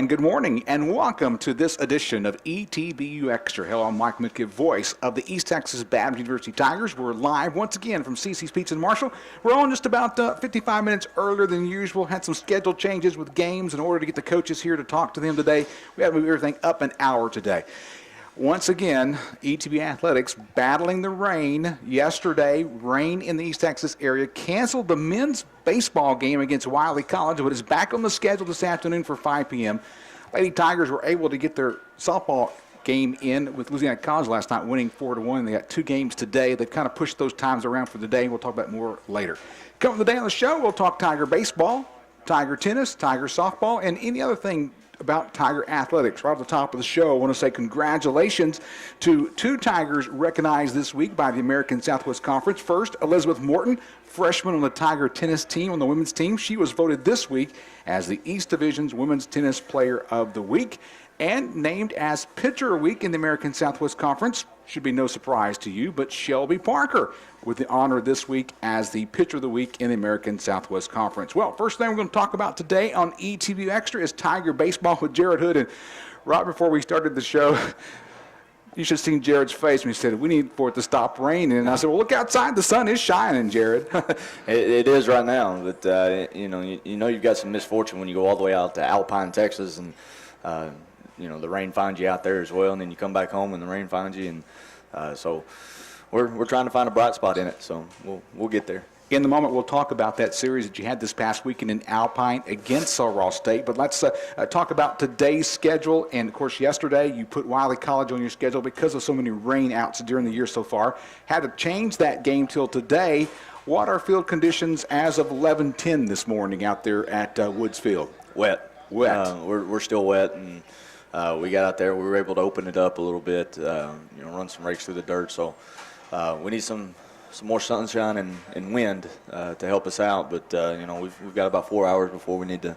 And good morning and welcome to this edition of ETBU Extra. Hello, I'm Mike Mitke, voice of the East Texas Baptist University Tigers. We're live once again from CC's Pizza in Marshall. We're on just about 55 minutes earlier than usual. Had some schedule changes with games in order to get the coaches here to talk to them today. We had to move everything up an hour today. Once again, ETBU Athletics battling the rain. Yesterday, rain in the East Texas area canceled the men's baseball game against Wiley College, but is back on the schedule this afternoon for 5 p.m. Lady Tigers were able to get their softball game in with Louisiana College last night, winning 4-1. They got 2 games today. They've kind of pushed those times around for the day. We'll talk about more later. Coming today on the show, we'll talk Tiger baseball, Tiger tennis, Tiger softball, and any other thing about Tiger athletics. Right at the top of the show, I want to say congratulations to 2 Tigers recognized this week by the American Southwest Conference. First, Elizabeth Morton, freshman on the Tiger tennis team, on the women's team. She was voted this week as the East Division's Women's Tennis Player of the Week and named as Pitcher of the Week in the American Southwest Conference. Should be no surprise to you, but Shelby Parker with the honor this week as the Pitcher of the Week in the American Southwest Conference. Well, first thing we're going to talk about today on ETBU Extra is Tiger baseball with Jared Hood. And right before we started the show, you should have seen Jared's face when he said, "We need for it to stop raining." And I said, "Well, look outside. The sun is shining, Jared." It is right now, but you know you've got some misfortune when you go all the way out to Alpine, Texas, and the rain finds you out there as well, and then you come back home and the rain finds you, and so we're trying to find a bright spot in it. So we'll get there. In the moment, we'll talk about that series that you had this past weekend in Alpine against Sulross State. But let's talk about today's schedule. And, of course, yesterday you put Wiley College on your schedule because of so many rain outs during the year so far. Had to change that game till today. What are field conditions as of 11:10 this morning out there at Woods Field? Wet. We're still wet, and we got out there. We were able to open it up a little bit, run some rakes through the dirt. So we need some more sunshine and wind to help us out, but we've got about 4 hours before we need to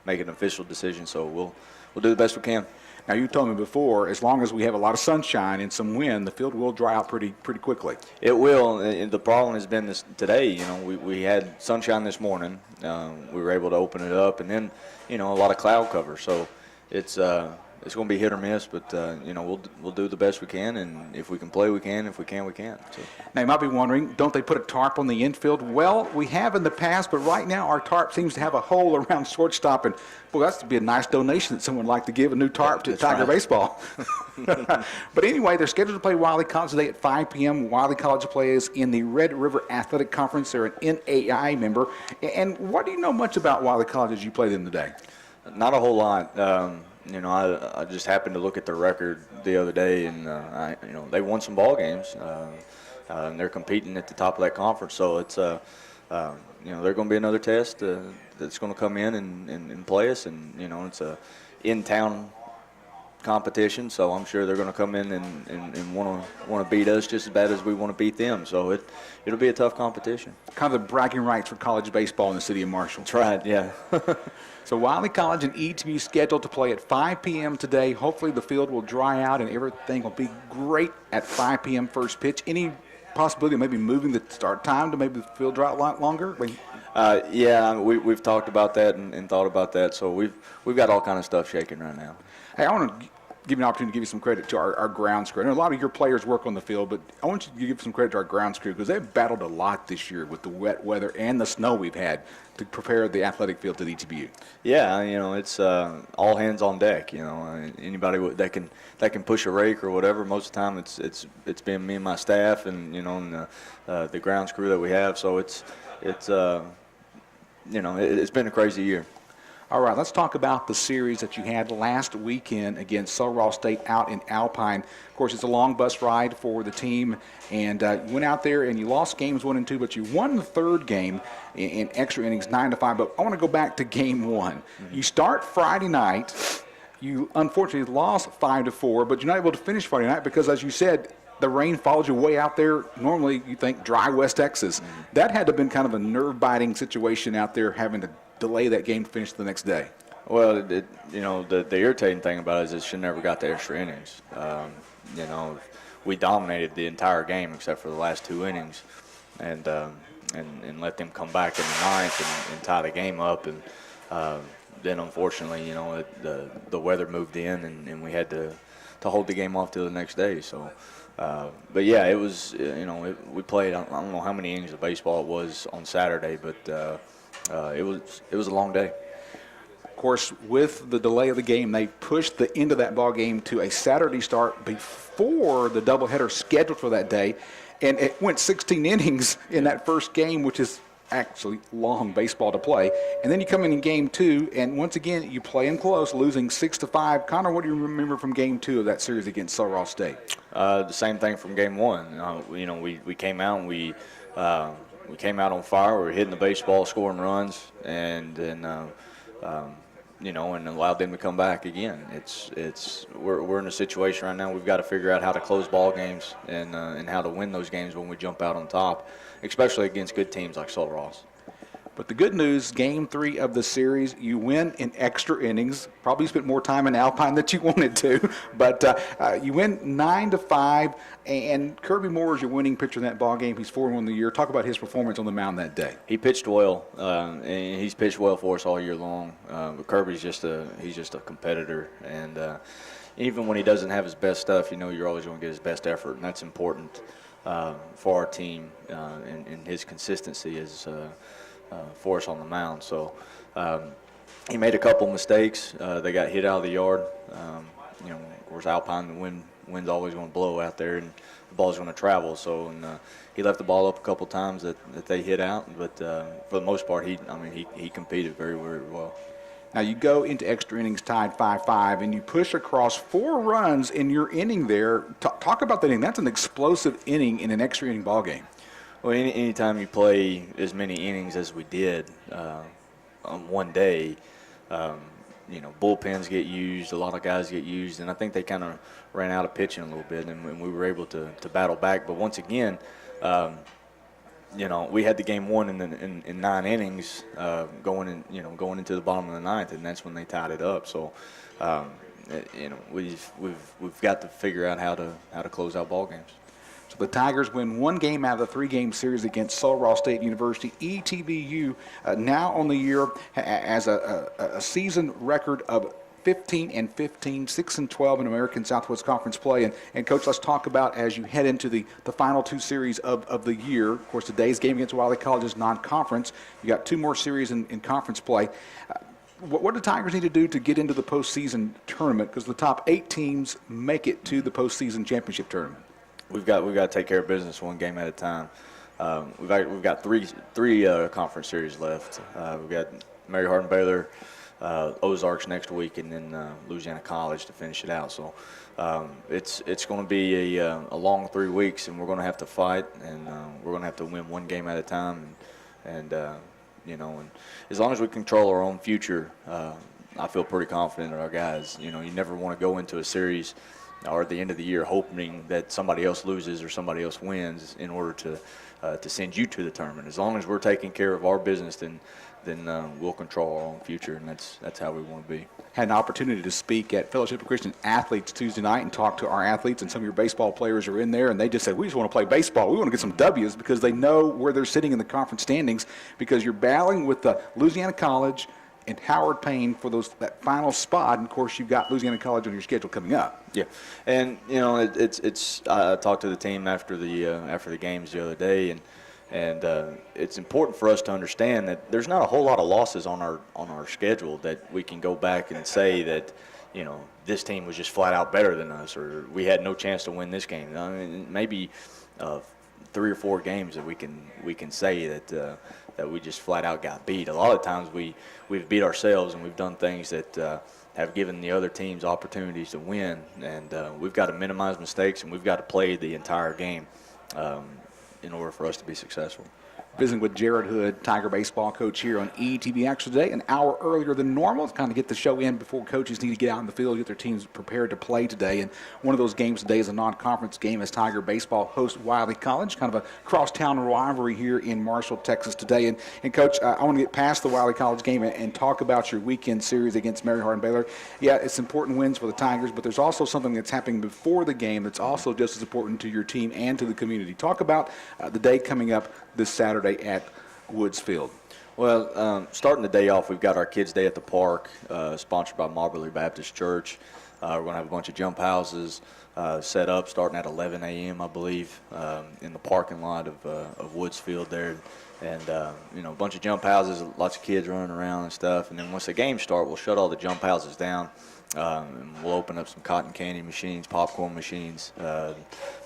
make an official decision, so we'll do the best we can. Now, you told me before, as long as we have a lot of sunshine and some wind, the field will dry out pretty quickly. It will, and the problem has been this today. We had sunshine this morning. We were able to open it up, and then a lot of cloud cover, so it's going to be hit or miss, but we'll do the best we can, and if we can play, we can. If we can, we can. So. Now, you might be wondering, don't they put a tarp on the infield? Well, we have in the past, but right now our tarp seems to have a hole around shortstop, and boy, that's to be a nice donation that someone would like to give a new tarp to Tiger baseball. But anyway, they're scheduled to play Wiley College today at 5 p.m. Wiley College plays in the Red River Athletic Conference. They're an NAI member. And what do you know much about Wiley College as you play them today? Not a whole lot. I just happened to look at their record the other day, and they won some ball games, and they're competing at the top of that conference. So it's they're going to be another test that's going to come in and play us, and it's a in-town competition. So I'm sure they're going to come in and want to beat us just as bad as we want to beat them. So it'll be a tough competition. Kind of the bragging rights for college baseball in the city of Marshall. That's right. Yeah. So Wiley College and ETBU scheduled to play at 5 p.m. today. Hopefully the field will dry out and everything will be great at 5 p.m. first pitch. Any possibility of maybe moving the start time to maybe the field dry out a lot longer? Yeah, we've talked about that and thought about that. So we've got all kind of stuff shaking right now. Hey, I want to give you an opportunity to give you some credit to our grounds crew. I know a lot of your players work on the field, but I want you to give some credit to our grounds crew because they've battled a lot this year with the wet weather and the snow we've had to prepare the athletic field to the ETBU. Yeah, it's all hands on deck. Anybody that can push a rake or whatever. Most of the time, it's been me and my staff and and the grounds crew that we have. So it's been a crazy year. All right, let's talk about the series that you had last weekend against Sulross State out in Alpine. Of course, it's a long bus ride for the team, and you went out there and you lost games 1 and 2, but you won the third game in extra innings, 9-5. But I want to go back to game 1. Mm-hmm. You start Friday night. You unfortunately lost 5-4, but you're not able to finish Friday night because, as you said, the rain followed you way out there. Normally, you think dry West Texas. Mm-hmm. That had to have been kind of a nerve-biting situation out there, having to delay that game to finish the next day. Well, the irritating thing about it is it should never got the extra innings. We dominated the entire game except for the last 2 innings, and let them come back in the ninth and tie the game up. And then unfortunately, the weather moved in, and we had to hold the game off till the next day. So, but yeah, it was we played. I don't know how many innings of baseball it was on Saturday, but it was a long day. Of course, with the delay of the game, they pushed the end of that ball game to a Saturday start before the doubleheader scheduled for that day, and it went 16 innings in that first game, which is actually long baseball to play. And then you come in game 2, and once again you play them close, losing 6-5. Connor, what do you remember from game 2 of that series against Sul Ross State? The same thing from game 1. We came out and we came out on fire. We were hitting the baseball, scoring runs, and then and allowed them to come back again. We're in a situation right now. We've got to figure out how to close ball games and how to win those games when we jump out on top, especially against good teams like Sul Ross. But the good news, game 3 of the series, you win in extra innings. Probably spent more time in Alpine than you wanted to, but you win 9-5. And Kirby Moore is your winning pitcher in that ball game. He's 4-1 in the year. Talk about his performance on the mound that day. He pitched well, and he's pitched well for us all year long. But Kirby's just a competitor, and even when he doesn't have his best stuff, you're always going to get his best effort, and that's important for our team. And his consistency is. For us on the mound. So he made a couple mistakes. They got hit out of the yard. Of course, Alpine, the wind's always going to blow out there, and the ball's going to travel. So he left the ball up a couple times that they hit out. But for the most part, he competed very, very well. Now you go into extra innings tied 5-5, and you push across 4 runs in your inning there. Talk about that inning. That's an explosive inning in an extra inning ball game. Well, anytime you play as many innings as we did on one day, bullpens get used, a lot of guys get used, and I think they kind of ran out of pitching a little bit, and we were able to battle back. But once again, we had the game won in 9 innings going into the bottom of the 9th, and that's when they tied it up. So, we've got to figure out how to close out ball games. So the Tigers win 1 game out of the 3-game series against Sul Ross State University. ETBU now on the year as a season record of 15-15, 6-12 in American Southwest Conference play. And Coach, let's talk about as you head into the final 2 series of the year. Of course, today's game against Wiley College is non-conference. You got 2 more series in conference play. What do Tigers need to do to get into the postseason tournament? Because the top 8 teams make it to the postseason championship tournament. We've got to take care of business 1 game at a time. We've got three conference series left. We've got Mary Hardin Baylor, Ozarks next week, and then Louisiana College to finish it out. So it's going to be a long 3 weeks, and we're going to have to fight, and we're going to have to win 1 game at a time. And as long as we control our own future, I feel pretty confident in our guys. You never want to go into a series or at the end of the year hoping that somebody else loses or somebody else wins in order to send you to the tournament. As long as we're taking care of our business, then we'll control our own future, and that's how we want to be. Had an opportunity to speak at Fellowship of Christian Athletes Tuesday night and talk to our athletes, and some of your baseball players are in there, and they just said, we just want to play baseball. We want to get some W's, because they know where they're sitting in the conference standings, because you're battling with Louisiana College and Howard Payne for that final spot. And of course, you've got Louisiana College on your schedule coming up. Yeah, and it's. I talked to the team after the games the other day, and it's important for us to understand that there's not a whole lot of losses on our schedule that we can go back and say that this team was just flat out better than us, or we had no chance to win this game. I mean, maybe 3 or 4 games that we can say that we just flat out got beat. A lot of times we've beat ourselves, and we've done things that have given the other teams opportunities to win, and we've got to minimize mistakes, and we've got to play the entire game in order for us to be successful. Visiting with Jared Hood, Tiger baseball coach here on ETBU Extra today, an hour earlier than normal to kind of get the show in before coaches need to get out in the field, get their teams prepared to play today. And one of those games today is a non-conference game as Tiger baseball hosts Wiley College, kind of a crosstown rivalry here in Marshall, Texas today. And Coach, I want to get past the Wiley College game and talk about your weekend series against Mary Hardin Baylor. Yeah, it's important wins for the Tigers, but there's also something that's happening before the game that's also just as important to your team and to the community. Talk about the day coming up this Saturday at Woods Field. Well, starting the day off, we've got our Kids Day at the Park, sponsored by Marbury Baptist Church. We're going to have a bunch of jump houses set up starting at 11 a.m., I believe, in the parking lot of Woods Field there. And, a bunch of jump houses, lots of kids running around and stuff. And then once the games start, we'll shut all the jump houses down. And we'll open up some cotton candy machines, popcorn machines,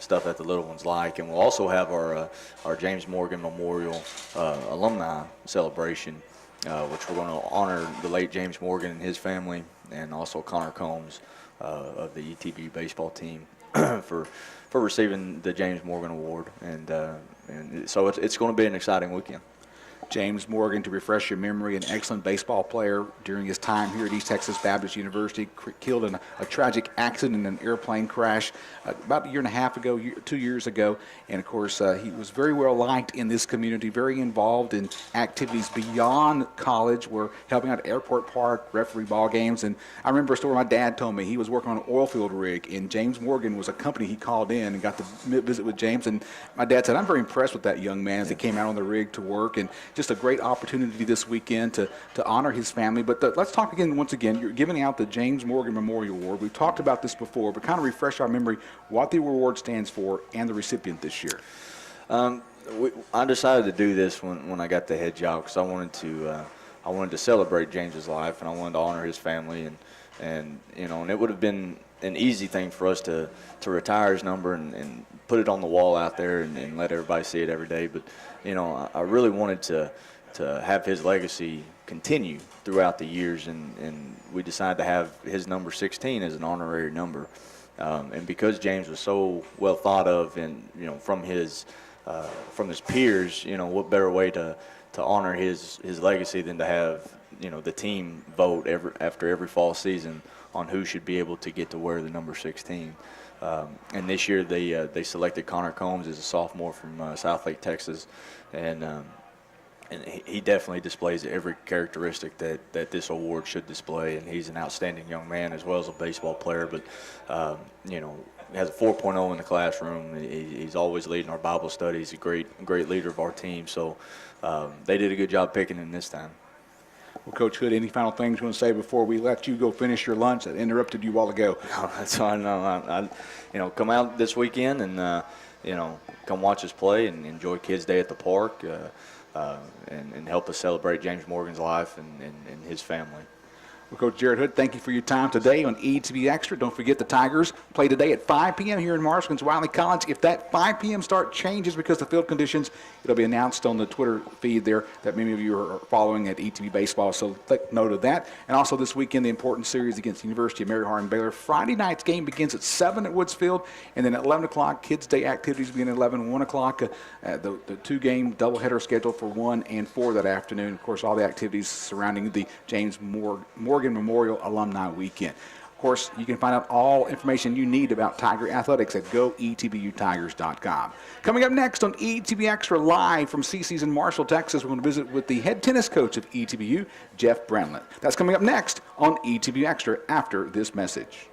stuff that the little ones like. And we'll also have our James Morgan Memorial alumni celebration, which we're going to honor the late James Morgan and his family, and also Connor Combs of the ETBU baseball team for receiving the James Morgan Award. And so it's going to be an exciting weekend. James Morgan, to refresh your memory, an excellent baseball player during his time here at East Texas Baptist University, killed in a tragic accident in an airplane crash about a year and a half ago, 2 years ago. And, of course, he was very well liked in this community, very involved in activities beyond college. We're helping out at Airport Park, referee ball games. And I remember a story my dad told me. He was working on an oil field rig, and James Morgan was a company he called in and got to visit with James. And my dad said, I'm very impressed with that young man as he came out on the rig to work. And just a great opportunity this weekend to honor his family. But let's talk again, once again, you're giving out the James Morgan Memorial Award. We've talked about this before, but kind of refresh our memory what the award stands for and the recipient this year. I decided to do this when I got the head job because I wanted to celebrate James's life, and I wanted to honor his family, and it would have been an easy thing for us to retire his number and put it on the wall out there and let everybody see it every day. But I really wanted to have his legacy continue throughout the years, and we decided to have his number 16 as an honorary number. And because James was so well thought of, and from his peers, what better way to honor his legacy than to have the team vote after every fall season on who should be able to get to wear the number 16. And this year they selected Connor Combs as a sophomore from Southlake, Texas, and he definitely displays every characteristic that this award should display. And he's an outstanding young man as well as a baseball player, but has a 4.0 in the classroom. He's always leading our Bible studies. He's a great leader of our team. So they did a good job picking him this time. Well, Coach Hood, any final things you want to say before we let you go finish your lunch? That interrupted you a while ago. No, that's fine. No, come out this weekend and come watch us play and enjoy Kids Day at the Park, and help us celebrate James Morgan's life and his family. Well, Coach Jared Hood, thank you for your time today on ETBU Extra. Don't forget the Tigers play today at 5 p.m. here in Marshall against Wiley College. If that 5 p.m. start changes because of field conditions, it'll be announced on the Twitter feed there that many of you are following at ETB Baseball, so take note of that. And also this weekend, the important series against the University of Mary Hardin Baylor. Friday night's game begins at 7 at Woods Field, and then at 11 o'clock, Kids Day activities begin at 11, 1 o'clock. The two-game doubleheader scheduled for 1 and 4 that afternoon. Of course, all the activities surrounding the James Morgan Memorial Alumni Weekend. Of course, you can find out all information you need about Tiger Athletics at goetbutigers.com. Coming up next on ETB Extra live from CC's in Marshall, Texas, we're going to visit with the head tennis coach of ETBU, Jeff Brenlin. That's coming up next on ETB Extra after this message.